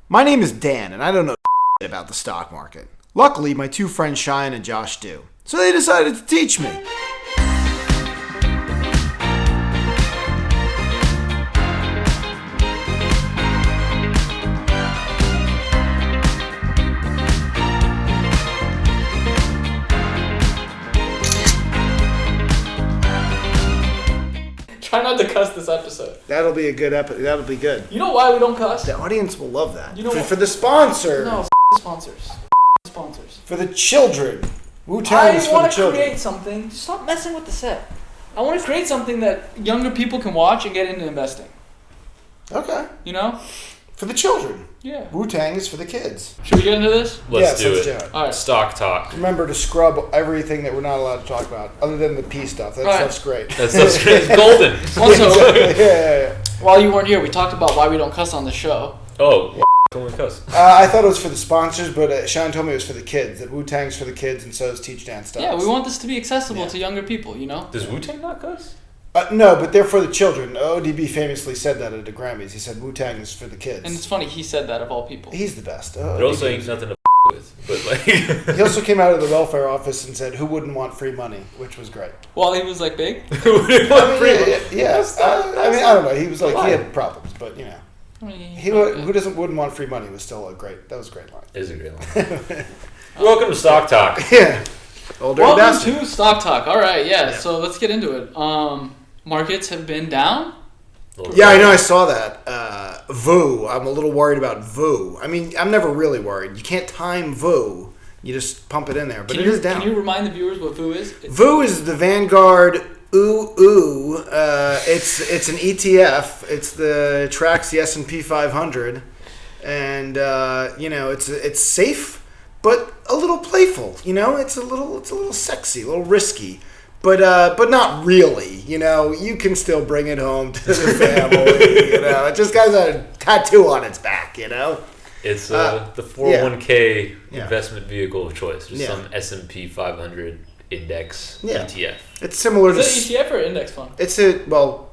My name is Dan, and I don't know about the stock market. Luckily, my two friends Shayan and Josh do. So they decided to teach me. Try not to cuss this episode. That'll be a good episode. That'll be good. You know why we don't cuss? The audience will love that. You know for the sponsor. No, sponsors. Sponsors. For the children. Wu-Tang's for the children. I want to create something. Stop messing with the set. I want to create something that younger people can watch and get into investing. Okay. You know? For the children. Yeah. Wu-Tang is for the kids. Should we get into this? Let's do do it. it. All right. Stock talk. Remember to scrub everything that we're not allowed to talk about, other than the P stuff. That stuff's great. That stuff's great. It's golden. Also, yeah. while you weren't here, we talked about why we don't cuss on the show. Oh, only cuss. I thought it was for the sponsors, but Shayan told me it was for the kids. That Wu-Tang's for the kids, and so is Teach Dance Stocks. Yeah, we want this to be accessible to younger people, you know? Does Wu-Tang not cuss? No, but they're for the children. ODB famously said that at the Grammys. He said Wu-Tang is for the kids. And it's funny, he said that of all people. He's the best. It also ain't nothing to with. But like, he also came out of the welfare office and said, "Who wouldn't want free money?" Which was great. Well, he was like big. Who wouldn't want free money? Yeah. I don't know. He was like he had problems, but you know, I mean, wouldn't want free money was still a great. That was a great line. It is a great line. Welcome to Stock Talk. Yeah. Older Welcome to Stock Talk. All right, yeah. So let's get into it. Markets have been down. Yeah, I know. I saw that. VU. I'm a little worried about VU. I mean, I'm never really worried. You can't time VU. You just pump it in there, but it is down. Can you remind the viewers what VU is? VU is the Vanguard ooh. It's an ETF. It tracks the S&P 500, and you know it's safe, but a little playful. You know, it's a little sexy, a little risky. But not really, you know. You can still bring it home to the family, you know. It just got a tattoo on its back, you know. It's the 401k investment vehicle of choice. Just some S&P 500 index ETF. It's similar to... Is it an ETF or index fund? It's an ETF.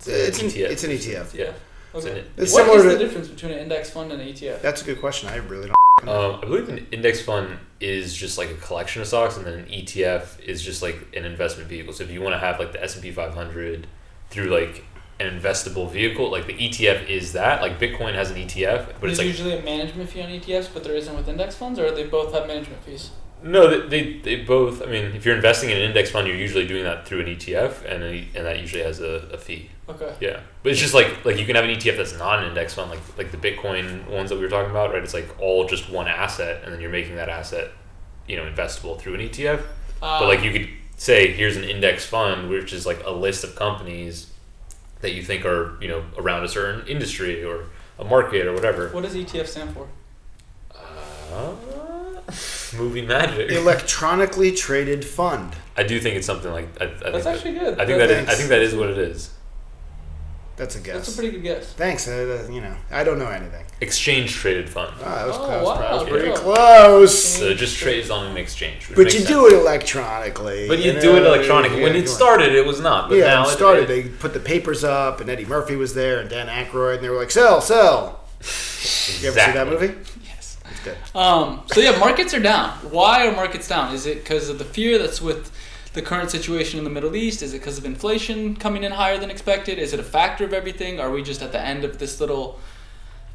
It's an ETF. Yeah. Okay. It's what similar is to the difference between an index fund and an ETF? That's a good question. I really don't I believe an index fund is just like a collection of stocks, and then an ETF is just like an investment vehicle. So if you want to have like the S&P 500 through like an investable vehicle, like the ETF is that. Like Bitcoin has an ETF, but There's it's like usually a management fee on ETFs, but there isn't with index funds, or they both have management fees? No, they both. I mean, if you're investing in an index fund, you're usually doing that through an ETF, and that usually has a fee. Okay. Yeah, but it's just like you can have an ETF that's not an index fund, like the Bitcoin ones that we were talking about, right? It's like all just one asset, and then you're making that asset, you know, investable through an ETF. But like you could say, here's an index fund, which is like a list of companies that you think are, you know, around a certain industry or a market or whatever. What does ETF stand for? Movie magic. Electronically traded fund. I do think it's something like That's actually good. I think that is what it is. That's a guess. That's a pretty good guess. Thanks. You know, I don't know anything. Exchange traded fund. That was close. Wow, That was good pretty job. close. So it just trades on an exchange. But you do it electronically. But you do it electronically. When it started, it was not. But now it started. They put the papers up, and Eddie Murphy was there, and Dan Aykroyd, and they were like, "Sell." Exactly. You ever see that movie? Yes. It's good. So yeah, markets are down. Why are markets down? Is it because of the fear that's with the current situation in the Middle East? Is it because of inflation coming in higher than expected? Is it a factor of everything? Are we just at the end of this little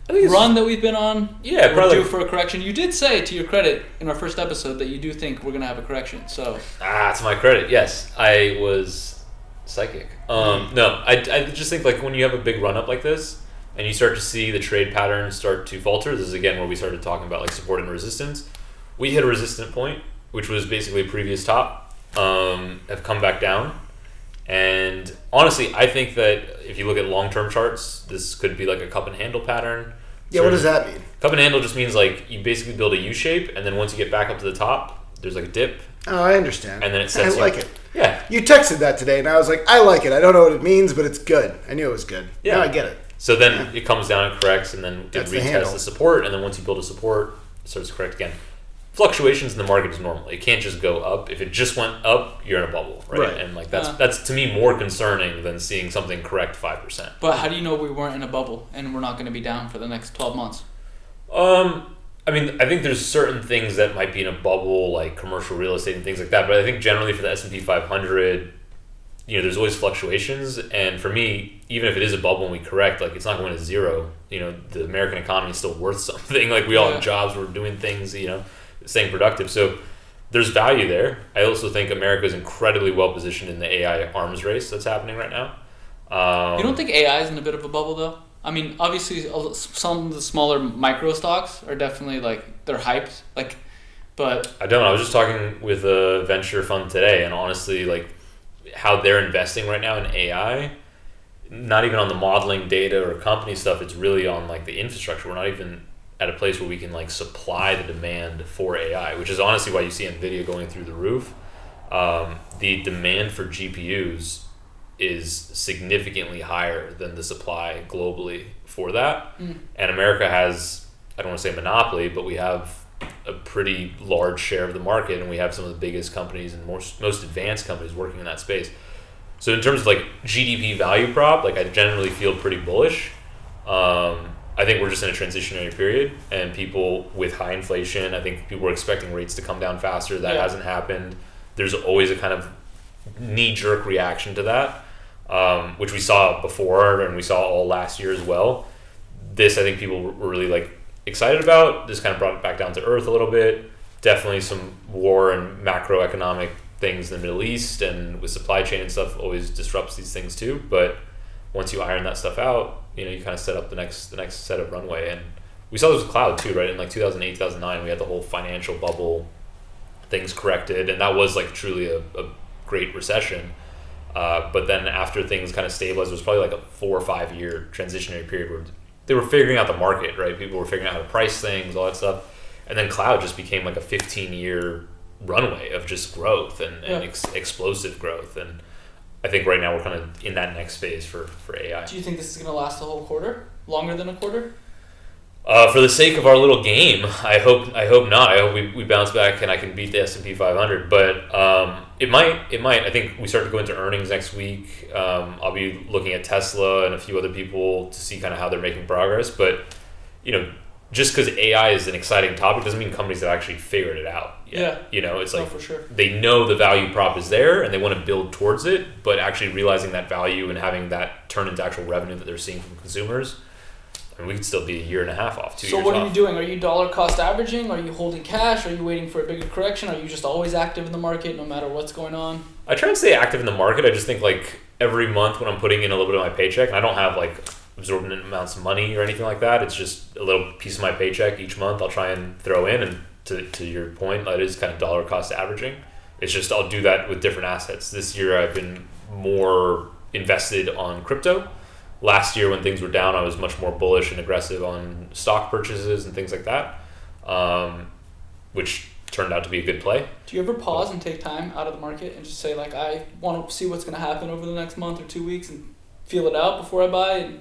run that we've been on? Yeah, we're due for a correction. You did say, to your credit, in our first episode that you do think we're going to have a correction. So to my credit, yes, I was psychic. No, I just think like when you have a big run up like this and you start to see the trade patterns start to falter. This is again where we started talking about like support and resistance. We hit a resistant point, which was basically a previous top. Have come back down, and honestly I think that if you look at long-term charts, this could be like a cup and handle pattern. Yeah, what does that mean? Cup and handle just means like you basically build a U shape, and then once you get back up to the top, there's like a dip. Oh, I understand. And then it sets I like it. Yeah. You texted that today, and I was like, I like it. I don't know what it means, but it's good. I knew it was good. Yeah. Now I get it. So then it comes down and corrects, and then That's it retests the support, and then once you build a support, it starts to correct again. Fluctuations in the market is normal. It can't just go up. If it just went up, you're in a bubble, right? And like that's to me more concerning than seeing something correct 5%. But how do you know we weren't in a bubble and we're not going to be down for the next 12 months? I mean, I think there's certain things that might be in a bubble, like commercial real estate and things like that. But I think generally for the S&P 500, there's always fluctuations. And for me, even if it is a bubble and we correct, like it's not going to zero. The American economy is still worth something. Like we all have jobs, we're doing things, staying productive. So there's value there. I also think America is incredibly well positioned in the AI arms race that's happening right now. You don't think AI is in a bit of a bubble though? I mean, obviously, some of the smaller micro stocks are definitely they're hyped. But I don't know. I was just talking with a venture fund today, and honestly, how they're investing right now in AI, not even on the modeling data or company stuff. It's really on the infrastructure. We're not even at a place where we can supply the demand for AI, which is honestly why you see Nvidia going through the roof. The demand for GPUs is significantly higher than the supply globally for that. And America has, I don't want to say monopoly, but we have a pretty large share of the market, and we have some of the biggest companies and most advanced companies working in that space. So in terms of GDP value prop, I generally feel pretty bullish. I think we're just in a transitionary period, and people with high inflation, I think people were expecting rates to come down faster. That hasn't happened. There's always a kind of knee-jerk reaction to that, which we saw before and we saw all last year as well. This, I think people were really excited about. This kind of brought it back down to earth a little bit. Definitely some war and macroeconomic things in the Middle East and with supply chain and stuff always disrupts these things too. But once you iron that stuff out, you kind of set up the next set of runway. And we saw this with cloud too, right? In 2008, 2009, we had the whole financial bubble, things corrected, and that was truly a great recession. But then after things kind of stabilized, it was probably a 4 or 5 year transitionary period where they were figuring out the market, right? People were figuring out how to price things, all that stuff. And then cloud just became a 15-year runway of just growth and explosive growth. And I think right now we're kind of in that next phase for AI. Do you think this is going to last the whole quarter? Longer than a quarter? For the sake of our little game, I hope not. I hope we bounce back and I can beat the S&P 500. But it might. I think we start to go into earnings next week. I'll be looking at Tesla and a few other people to see kind of how they're making progress. But just because AI is an exciting topic doesn't mean companies have actually figured it out yet. Yeah. It's for sure. They know the value prop is there and they want to build towards it, but actually realizing that value and having that turn into actual revenue that they're seeing from consumers. I mean, we could still be a year and a half off, 2 years off. So what are you doing? Are you dollar cost averaging? Are you holding cash? Are you waiting for a bigger correction? Are you just always active in the market no matter what's going on? I try and stay active in the market. I just think every month when I'm putting in a little bit of my paycheck, and I don't have absorbent amounts of money or anything like that. It's just a little piece of my paycheck each month I'll try and throw in. And to your point, that is kind of dollar cost averaging. It's just I'll do that with different assets. This year I've been more invested on crypto. Last year when things were down, I was much more bullish and aggressive on stock purchases and things like that, which turned out to be a good play. Do you ever pause and take time out of the market and just say I want to see what's going to happen over the next month or 2 weeks and feel it out before I buy?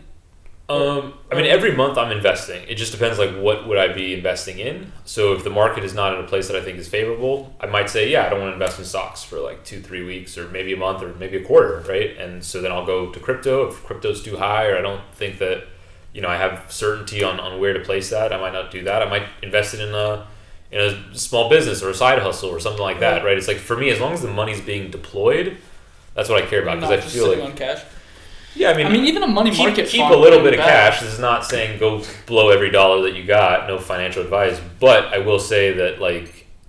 I mean, every month I'm investing. It just depends what would I be investing in. So if the market is not in a place that I think is favorable, I might say, I don't want to invest in stocks for 2-3 weeks or maybe a month or maybe a quarter, right? And so then I'll go to crypto. If crypto's too high or I don't think that, I have certainty on where to place that, I might not do that. I might invest it in a small business or a side hustle or something like that, right? It's for me, as long as the money's being deployed, that's what I care about. Because I feel sitting on cash. Yeah, I mean, even a money market keep fund a little bit of cash. This is not saying go blow every dollar that you got. No financial advice, but I will say that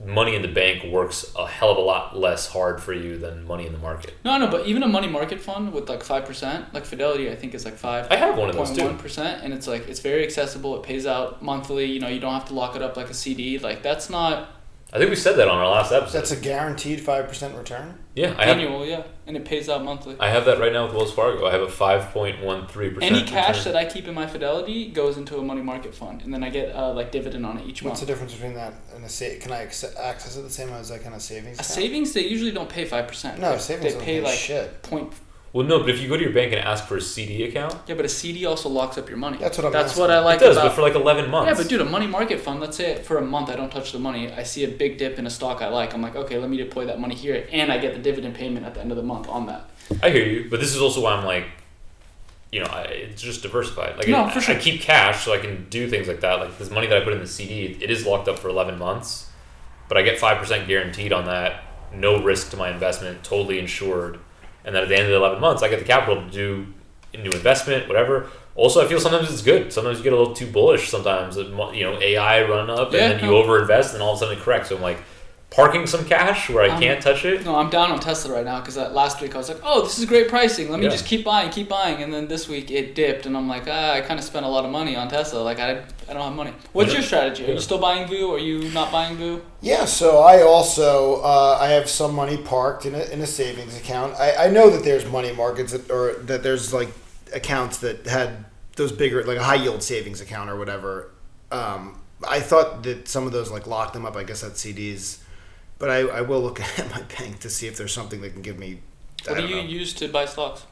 money in the bank works a hell of a lot less hard for you than money in the market. No, but even a money market fund with 5%, Fidelity, I think is 5. I have one of those too. 1%, and it's very accessible. It pays out monthly. You don't have to lock it up like a CD. That's not. I think we said that on our last episode. That's a guaranteed 5% return? Yeah. Annual, and it pays out monthly. I have that right now with Wells Fargo. I have a 5.13% Any cash that I keep in my Fidelity goes into a money market fund, and then I get dividend on it each month. What's the difference between that and can I access it the same as a savings account? Savings, they usually don't pay 5%. No, savings they pay shit. Well, no, but if you go to your bank and ask for a CD account... Yeah, but a CD also locks up your money. That's what I like about... It does, but for 11 months. Yeah, but dude, a money market fund, let's say for a month I don't touch the money, I see a big dip in a stock I like, I'm okay, let me deploy that money here, and I get the dividend payment at the end of the month on that. I hear you, but this is also why I'm it's just diversified. Like No, for sure. I keep cash so I can do things like that. Like this money that I put in the CD, it is locked up for 11 months, but I get 5% guaranteed on that. No risk to my investment, totally insured. And then at the end of the 11 months, I get the capital to do a new investment, whatever. Also, I feel sometimes it's good. Sometimes you get a little too bullish. Sometimes, AI run up and then you overinvest and all of a sudden it corrects. So I'm like, parking some cash where I can't touch it. No, I'm down on Tesla right now because last week I was like, oh, this is great pricing. Let me just keep buying. And then this week it dipped and I'm like, I kind of spent a lot of money on Tesla. Like I don't have money. What's your strategy? Are you still buying VU? Are you not buying VU? Yeah, so I also I have some money parked in a savings account. I know that there's money markets that there's like accounts that had those bigger, like a high yield savings account or whatever. I thought that some of those like locked them up. I guess at CDs. But I will look at my bank to see if there's something that can give me. What do you use to buy stocks?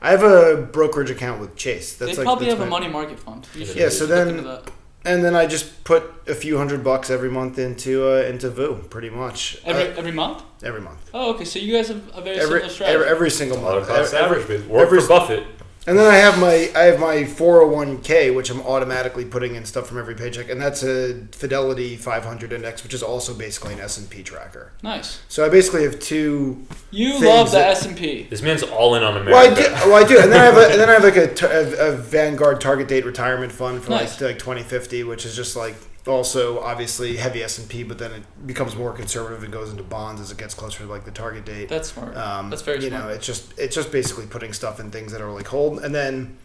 I have a brokerage account with Chase. They probably have a money market fund. Yeah, so then I just put a few $100 every month into VU, pretty much. Every month? Every month. Oh, okay. So you guys have a very similar strategy. Every single month. Average. Work for Buffett. And then I have my 401k, which I'm automatically putting in stuff from every paycheck, and that's a Fidelity 500 index, which is also basically an S&P tracker. Nice. So I basically have two. You love the S&P. This man's all in on America. Well, I do, and then I have like a Vanguard target date retirement fund for like 2050, which is just like also obviously heavy S&P, but then it becomes more conservative and goes into bonds as it gets closer to like the target date. That's smart. That's very smart. It's just basically putting stuff in things that are like hold, and then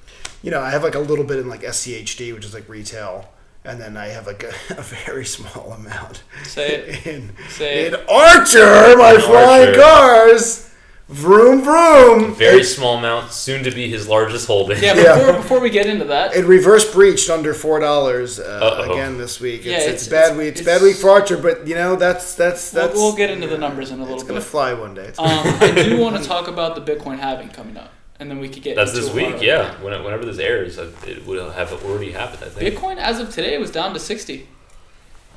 I have like a little bit in like SCHD, which is like retail, and then I have like a very small amount. Say it. In Archer, my flying cars. Vroom vroom. Very small amount, soon to be his largest holding. Yeah, before we get into that, it reverse breached under $4 again this week. It's bad week. It's bad week for Archer, but that's. We'll get into the numbers in a little bit. It's gonna fly one day. I do want to talk about the Bitcoin halving coming up, and then we could get. That's this week, yeah. Whenever this airs, it will have already happened. I think Bitcoin as of today was down to 60.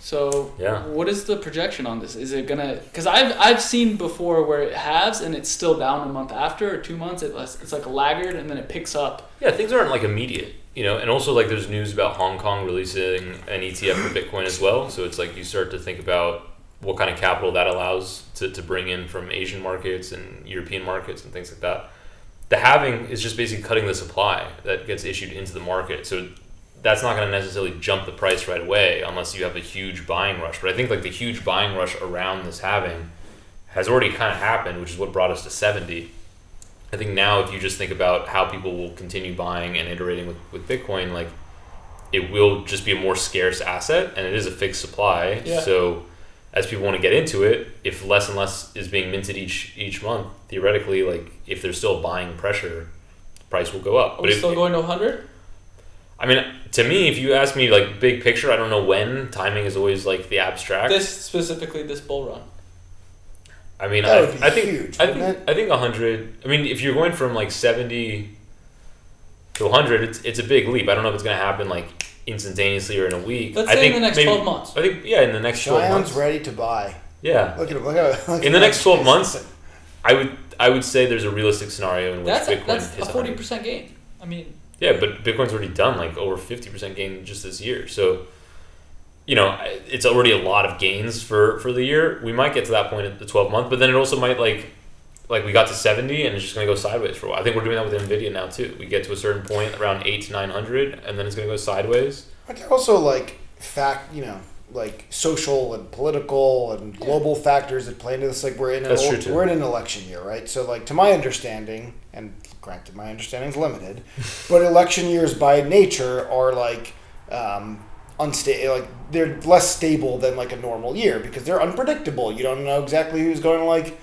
So what is the projection on this? Is it gonna? Because I've seen before where it halves and it's still down a month after or 2 months. It's like a laggard and then it picks up. Yeah, things aren't like immediate, and also like there's news about Hong Kong releasing an ETF for Bitcoin as well. So it's like you start to think about what kind of capital that allows to bring in from Asian markets and European markets and things like that. The halving is just basically cutting the supply that gets issued into the market. So that's not going to necessarily jump the price right away unless you have a huge buying rush. But I think like the huge buying rush around this halving has already kind of happened, which is what brought us to 70. I think now if you just think about how people will continue buying and iterating with Bitcoin, like it will just be a more scarce asset and it is a fixed supply. Yeah. So as people want to get into it, if less and less is being minted each month, theoretically, like if there's still buying pressure, the price will go up. Are we still going to 100? I mean, to me, if you ask me like big picture, I don't know when. Timing is always like the abstract. Specifically this bull run. I mean, I think 100. I mean, if you're going from like 70 to 100, it's a big leap. I don't know if it's going to happen like instantaneously or in a week. Let's say in the next 12 months. I think in the next 12 months. Shayan's ready to buy. Yeah. Look at him. In the next 12 months, I would say there's a realistic scenario in which Bitcoin that's hits a 40% gain. I mean. Yeah, but Bitcoin's already done like over 50% gain just this year. So, it's already a lot of gains for the year. We might get to that point at the 12 month, but then it also might like we got to 70 and it's just going to go sideways for a while. I think we're doing that with NVIDIA now too. We get to a certain point around 800 to 900 and then it's going to go sideways. But there are also like like social and political and global factors that play into this. Like we're in an election year, right? So like to my understanding, and granted my understanding is limited, but election years by nature are like unstable. Like they're less stable than like a normal year because they're unpredictable. You don't know exactly who's going to like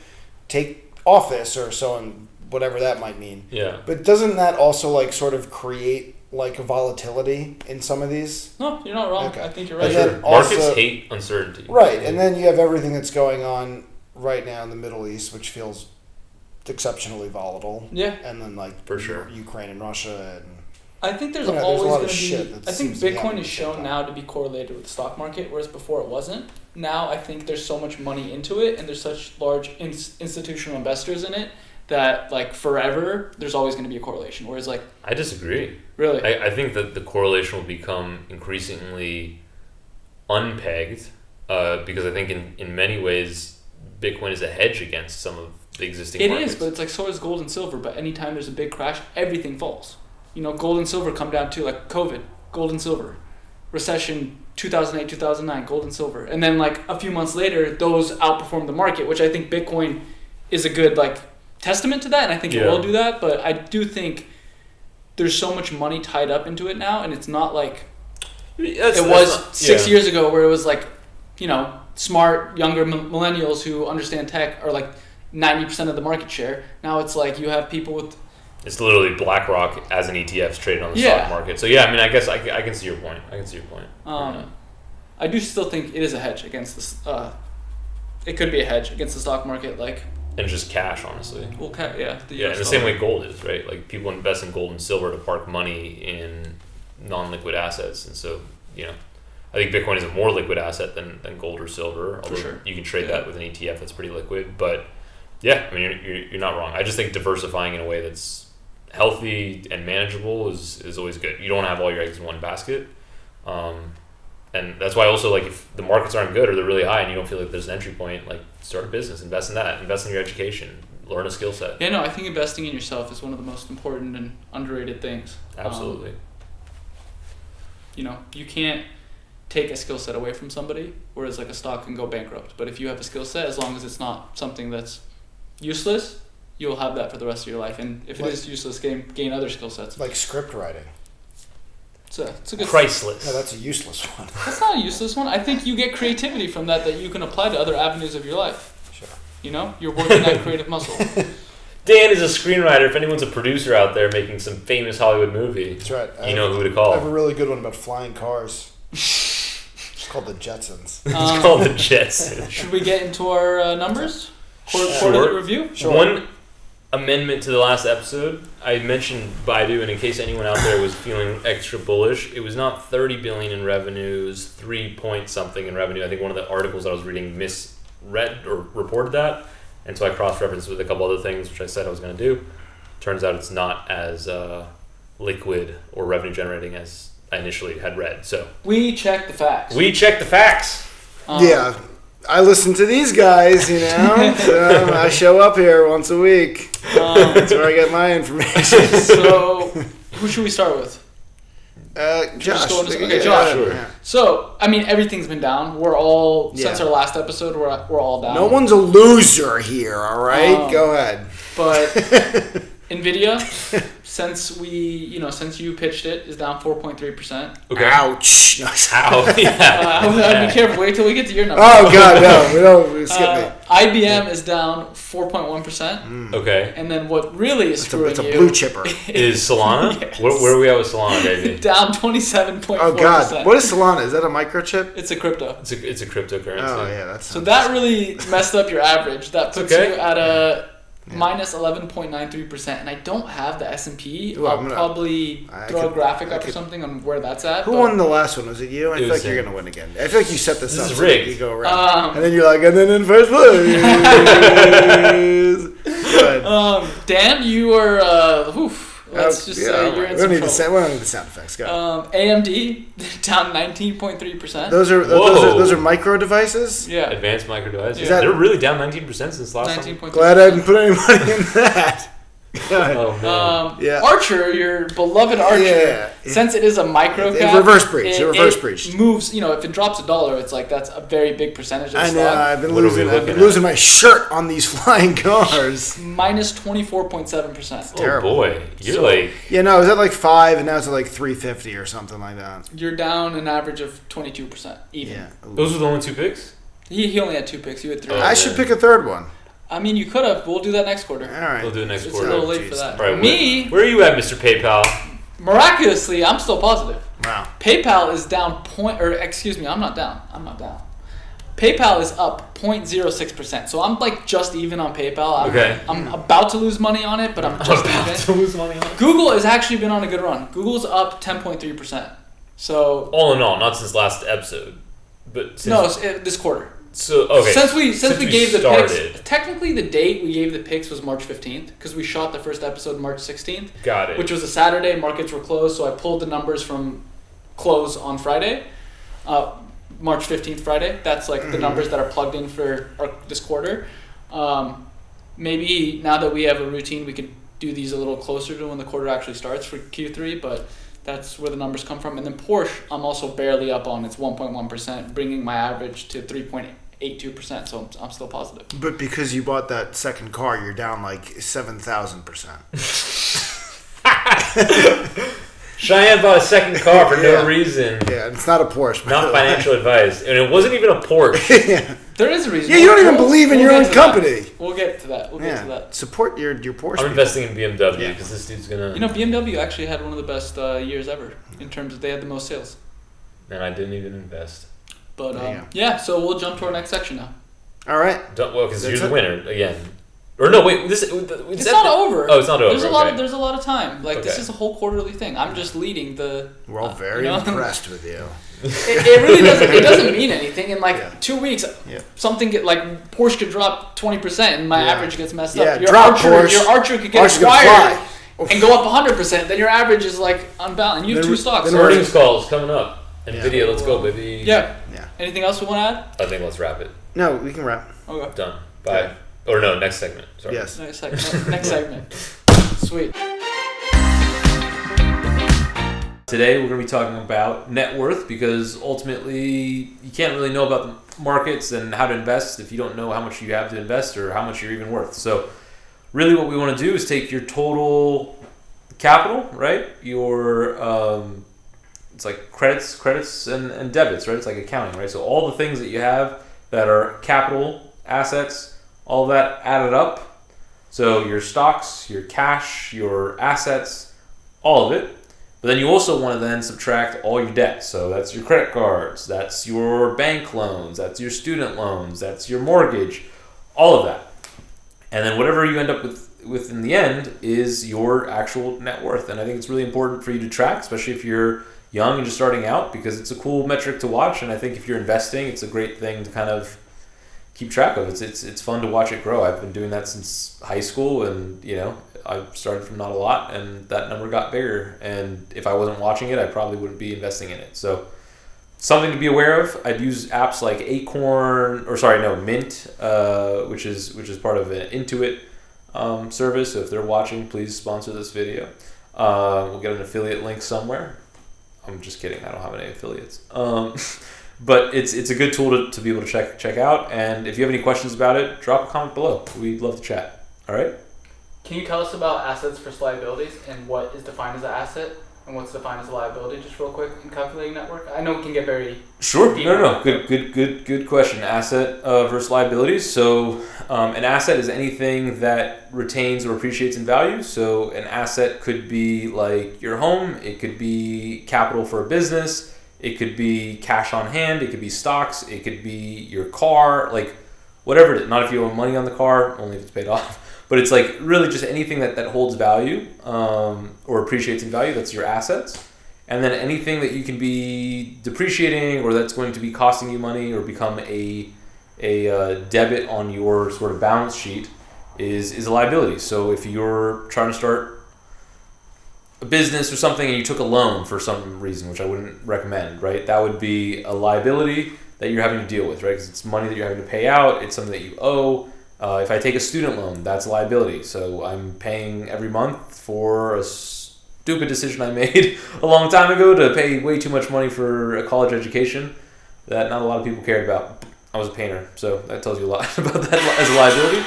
take office or so and whatever that might mean. Yeah. But doesn't that also like sort of create like a volatility in some of these? No, you're not wrong. Okay. I think you're right. Sure. Markets hate uncertainty. Right, and then you have everything that's going on right now in the Middle East, which feels exceptionally volatile. Yeah. And then like for sure, Ukraine and Russia and I think there's always going to be. I think Bitcoin is shown now to be correlated with the stock market, whereas before it wasn't. Now I think there's so much money into it, and there's such large institutional investors in it that like forever there's always going to be a correlation. Whereas like I disagree. Really, I think that the correlation will become increasingly unpegged because I think in many ways Bitcoin is a hedge against some of the existing markets. It is, but it's like so is gold and silver. But anytime there's a big crash, everything falls. You know, gold and silver come down to like COVID, gold and silver, recession 2008, 2009, gold and silver. And then like a few months later, those outperform the market, which I think Bitcoin is a good like testament to that. And I think it will do that. But I do think there's so much money tied up into it now. And it's not like it was 6 years ago where it was like, you know, smart, younger millennials who understand tech are like 90% of the market share. Now it's like you have people with... It's literally BlackRock as an ETFs traded on the stock market. So yeah, I mean, I guess I can see your point. I do still think it is a hedge against this. It could be a hedge against the stock market, like. And just cash, honestly. Well, yeah. In the same way gold is, right? Like people invest in gold and silver to park money in non-liquid assets, and so you know, I think Bitcoin is a more liquid asset than gold or silver. Although you can trade that with an ETF that's pretty liquid, but yeah, I mean you're not wrong. I just think diversifying in a way that's healthy and manageable is always good. You don't want to have all your eggs in one basket, and that's why also like if the markets aren't good or they're really high and you don't feel like there's an entry point, like start a business, invest in that, invest in your education, learn a skill set. Yeah, no, I think investing in yourself is one of the most important and underrated things. Absolutely. You know, you can't take a skill set away from somebody, whereas like a stock can go bankrupt. But if you have a skill set, as long as it's not something that's useless, you'll have that for the rest of your life. And if it is useless, gain other skill sets. Like script writing. It's a good priceless. No, that's a useless one. That's not a useless one. I think you get creativity from that you can apply to other avenues of your life. Sure. You know, you're working that creative muscle. Dan is a screenwriter. If anyone's a producer out there making some famous Hollywood movie, that's right. You know who to call. I have a really good one about flying cars. It's called The Jetsons. It's called The Jetsons. Should we get into our numbers? Quarterly review? Sure. One amendment to the last episode, I mentioned Baidu, and in case anyone out there was feeling extra bullish, it was not 30 billion in revenue, it was 3 point something in revenue. I think one of the articles I was reading misread or reported that, and so I cross-referenced with a couple other things which I said I was going to do. Turns out it's not as liquid or revenue generating as I initially had read. So we check the facts. Yeah. I listen to these guys, you know. So I show up here once a week. That's where I get my information. So, who should we start with? Josh. Okay, Josh. Sure. Yeah. So, I mean, everything's been down. We're all since our last episode. We're all down. No one's a loser here. All right, go ahead. But Nvidia, since you pitched it, is down 4.3%. Okay. Ouch. Ow. Yeah. I'd be careful. Wait till we get to your number. Oh God, no, we don't skip me. IBM is down 4.1%. Okay. And then what really is screwing it's a blue chipper. Is Solana? Yes. Where are we at with Solana, baby? Down 27.4%. Oh God, what is Solana? Is that a microchip? It's a crypto. It's a cryptocurrency. Oh yeah, that's so that really messed up your average. That puts you at a minus 11.93%, and I don't have the S&P. I'll probably throw a graphic up or something on where that's at. Who won the last one? Was it you? I feel like you're going to win again. I feel like you set this up. This is rigged. You go around. And then you're like, and then in first place. Good. Dan, you are... let's just say you're in some trouble. We don't need the sound effects. Go. AMD, down 19.3%. Those are micro devices? Yeah. Advanced micro devices. They're really down 19% since last time. Glad I didn't put any money in that. Oh, man. Archer, your beloved Archer, since it is a micro cap, reverse breach. It moves. You know, if it drops $1, it's like that's a very big percentage of the stock. I know. I've been losing my shirt on these flying cars. Minus 24.7%. Oh boy, you're like. Yeah, no, it was at like 5, and now it's at like 350 or something like that. You're down an average of 22% even. Yeah. Those were the only 2 picks. He only had 2 picks. You had 3. I should pick a third one. I mean, you could have. We'll do that next quarter. All right. We'll do it next quarter. It's a little late for that. All right, where are you at, Mr. PayPal? Miraculously, I'm still positive. Wow. PayPal is down I'm not down. PayPal is up 0.06%. So I'm like just even on PayPal. I'm about to lose money on it, but I'm just even. To lose money on it. Google has actually been on a good run. Google's up 10.3%. So all in all, not since last episode, but since this quarter. So okay. Since we gave the started. picks, technically the date we gave the picks was March 15th because we shot the first episode March 16th. Got it. Which was a Saturday. Markets were closed, so I pulled the numbers from close on Friday, March 15th Friday. That's like the numbers that are plugged in for this quarter. Maybe now that we have a routine, we could do these a little closer to when the quarter actually starts for Q3, but that's where the numbers come from. And then Porsche, I'm also barely up on. It's 1.1%, bringing my average to 3.82%, so I'm still positive. But because you bought that second car, you're down like 7,000%. Cheyenne bought a second car for no reason. Yeah, it's not a Porsche. Not financial advice. And it wasn't even a Porsche. Yeah. There is a reason. Yeah, you don't even believe in your own company. We'll get to that. We'll get to that. Support your Porsche. I'm investing in BMW because this dude's going to... You know, BMW actually had one of the best years ever in terms of they had the most sales. And I didn't even invest. But so we'll jump to our next section now. All right. Well, because you're the winner again. Or no, wait. It's not over. Oh, it's not over. There's a lot of time. Like this is a whole quarterly thing. I'm just leading the. We're all very impressed with you. It really doesn't. It doesn't mean anything. In 2 weeks, something Porsche could drop 20% and my average gets messed up. Your Archer could get acquired and go up 100%. Then your average is unbalanced. And you have two stocks. Earnings calls coming up. NVIDIA, let's go, baby. Yeah. Anything else we want to add? I think let's wrap it. No, we can wrap. Okay. Done. Bye. Yeah. Or no, next segment. Sorry. Yes. Next segment. Sweet. Today we're going to be talking about net worth because ultimately you can't really know about the markets and how to invest if you don't know how much you have to invest or how much you're even worth. So really what we want to do is take your total capital, right? Your it's like credits and debits, right? It's like accounting, right? So all the things that you have that are capital assets, all that added up. So your stocks, your cash, your assets, all of it. But then you also want to then subtract all your debt. So that's your credit cards, that's your bank loans, that's your student loans, that's your mortgage, all of that. And then whatever you end up with in the end is your actual net worth. And I think it's really important for you to track, especially if you're young and just starting out, because it's a cool metric to watch. And I think if you're investing, it's a great thing to kind of keep track of. It's fun to watch it grow. I've been doing that since high school, and I started from not a lot, and that number got bigger. And if I wasn't watching it, I probably wouldn't be investing in it. So something to be aware of. I'd use apps like Mint, which is part of an Intuit service. So if they're watching, please sponsor this video. We'll get an affiliate link somewhere. I'm just kidding. I don't have any affiliates. But it's a good tool to be able to check out. And if you have any questions about it, drop a comment below. We'd love to chat. All right? Can you tell us about assets versus liabilities and what is defined as an asset and what's defined as a liability, just real quick, in calculating net worth? I know we can get very sure. No. Good question. Asset versus liabilities. So an asset is anything that retains or appreciates in value. So an asset could be like your home. It could be capital for a business. It could be cash on hand. It could be stocks. It could be your car. Whatever it is. Not if you owe money on the car, only if it's paid off. But it's really just anything that holds value or appreciates in value. That's your assets. And then anything that you can be depreciating or that's going to be costing you money or become a debit on your sort of balance sheet is a liability. So if you're trying to start a business or something and you took a loan for some reason, which I wouldn't recommend, right? That would be a liability that you're having to deal with, right? Because it's money that you're having to pay out. It's something that you owe. If I take a student loan, that's a liability. So I'm paying every month for a stupid decision I made a long time ago to pay way too much money for a college education that not a lot of people cared about. I was a painter, so that tells you a lot about that as a liability.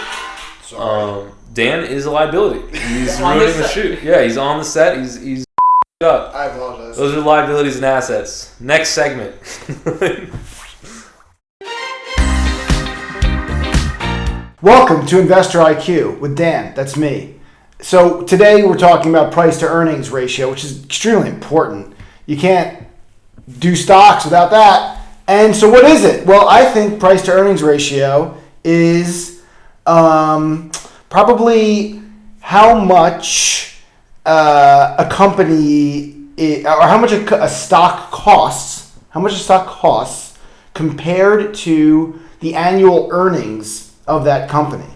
Sorry. Dan is a liability. He's ruining the shoot. Yeah, he's on the set. He's up. I apologize. Those are liabilities and assets. Next segment. Welcome to Investor IQ with Dan. That's me. So today we're talking about price to earnings ratio, which is extremely important. You can't do stocks without that. And so what is it? Well, I think price to earnings ratio is probably how much a company or how much a stock costs, compared to the annual earnings of that company.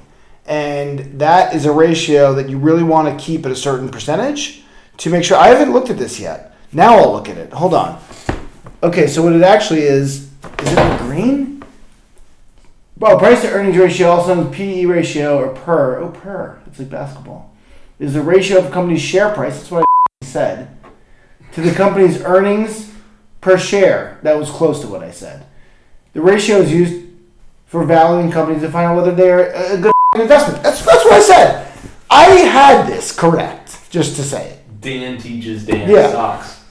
And that is a ratio that you really want to keep at a certain percentage to make sure. I haven't looked at this yet. Now I'll look at it. Hold on. Okay, so what it actually is it in green? Well, price to earnings ratio, also known as PE ratio or PER. Oh, PER. It's like basketball. Is the ratio of a company's share price. That's what I said. To the company's earnings per share. That was close to what I said. The ratio is used for valuing companies to find out whether they're a good investment. That's what I said. I had this correct, just to say it. Dan teaches Dan stocks.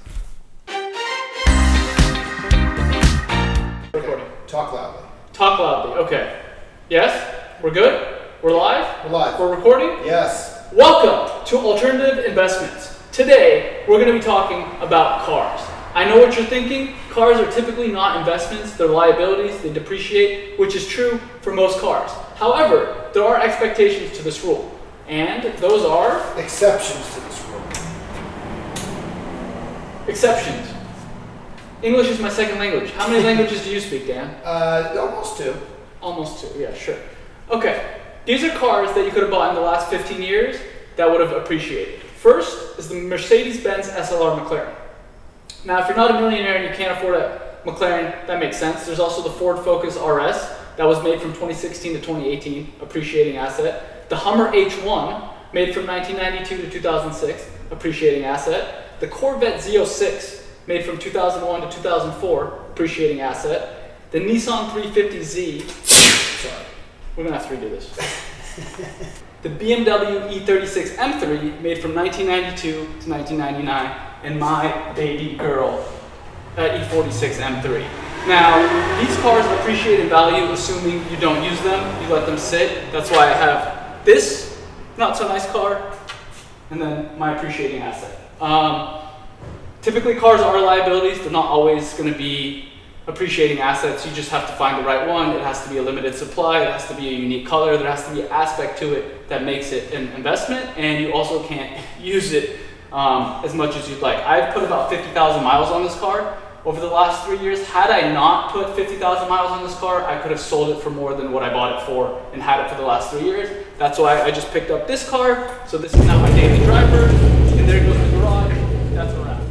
Talk loudly. Talk loudly. Okay. Yes? We're good? We're live? We're live. We're recording? Yes. Welcome to Alternative Investments. Today, we're going to be talking about cars. I know what you're thinking. Cars are typically not investments. They're liabilities. They depreciate, which is true for most cars. However, there are expectations to this rule. And those are... exceptions to this rule. Exceptions. English is my second language. How many languages do you speak, Dan? Almost two. Almost two, yeah, sure. Okay, these are cars that you could have bought in the last 15 years that would have appreciated. First is the Mercedes-Benz SLR McLaren. Now, if you're not a millionaire and you can't afford a McLaren, that makes sense. There's also the Ford Focus RS that was made from 2016 to 2018, appreciating asset. The Hummer H1, made from 1992 to 2006, appreciating asset. The Corvette Z06, made from 2001 to 2004, appreciating asset. The Nissan 350Z, sorry, we're gonna have to redo this. The BMW E36 M3, made from 1992 to 1999, and my baby girl, E46 M3. Now, these cars appreciate in value assuming you don't use them, you let them sit. That's why I have this not so nice car, and then my appreciating asset. Typically, cars are liabilities. They're not always going to be appreciating assets. You just have to find the right one. It has to be a limited supply. It has to be a unique color. There has to be an aspect to it that makes it an investment, and you also can't use it as much as you'd like. I've put about 50,000 miles on this car over the last 3 years. Had I not put 50,000 miles on this car, I could have sold it for more than what I bought it for and had it for the last 3 years. That's why I just picked up this car. So this is now my daily driver, and there goes the garage. That's a wrap.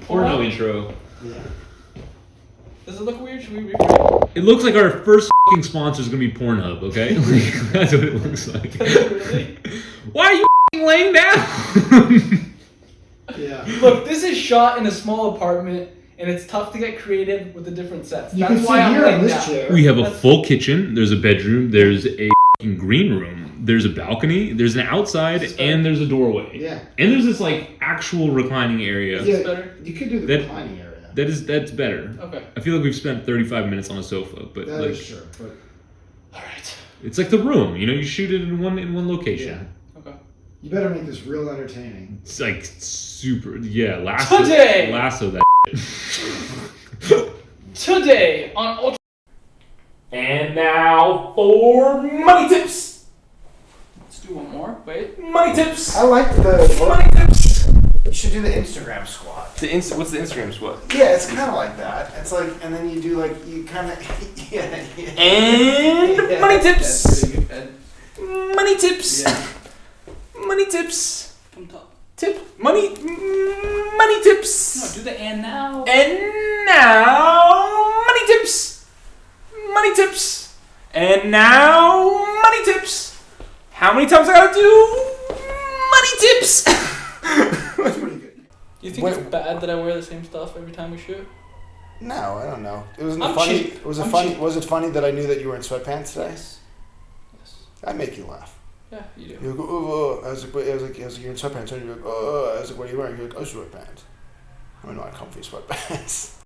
Porno intro. Yeah. Does it look weird? Should we reframe? It looks like our first f***ing sponsor is gonna be Pornhub, okay? That's what it looks like. Really? Why are you f***ing laying down? Yeah. Look, this is shot in a small apartment, and it's tough to get creative with the different sets. You That's can why sit I'm here laying on this down. chair. We have a full kitchen. There's a bedroom. There's a f***ing green room. There's a balcony. There's an outside, and there's a doorway. Yeah. And there's this like actual reclining area. Is better? You could do the That- reclining area. That's better. Okay. I feel like we've spent 35 minutes on a sofa, but That like is true. But All right. it's like the room. You know, you shoot it in one location. Yeah. Okay. you better make this real entertaining. It's like super. Yeah, lasso Today! that. Shit. Today on Ultra. And now for money tips. Let's do one more. Wait. Money tips. I like the. Money tips. You should do the Instagram squat. What's the Instagram squat? Yeah, it's kind of like that. It's like, and then you do like you kind of. Yeah. And Yeah, money tips. That's pretty good. Money tips. Yeah. Money tips. From top. Tip. Money tips. No, do the and now. And now, money tips. Money tips. And now, money tips. How many times I gotta do money tips? That's pretty good. You think it's bad that I wear the same stuff every time we shoot? No, I don't know. It wasn't I'm funny. cheap. Was it I'm funny? cheap. Was it funny that I knew that you were in sweatpants today? Yes. Yes. I make you laugh. Yeah, you do. You go, oh. I was like, you're in sweatpants. And you're like, oh. I was like, what are you wearing? You're like, oh, sweatpants. I mean, not comfy sweatpants.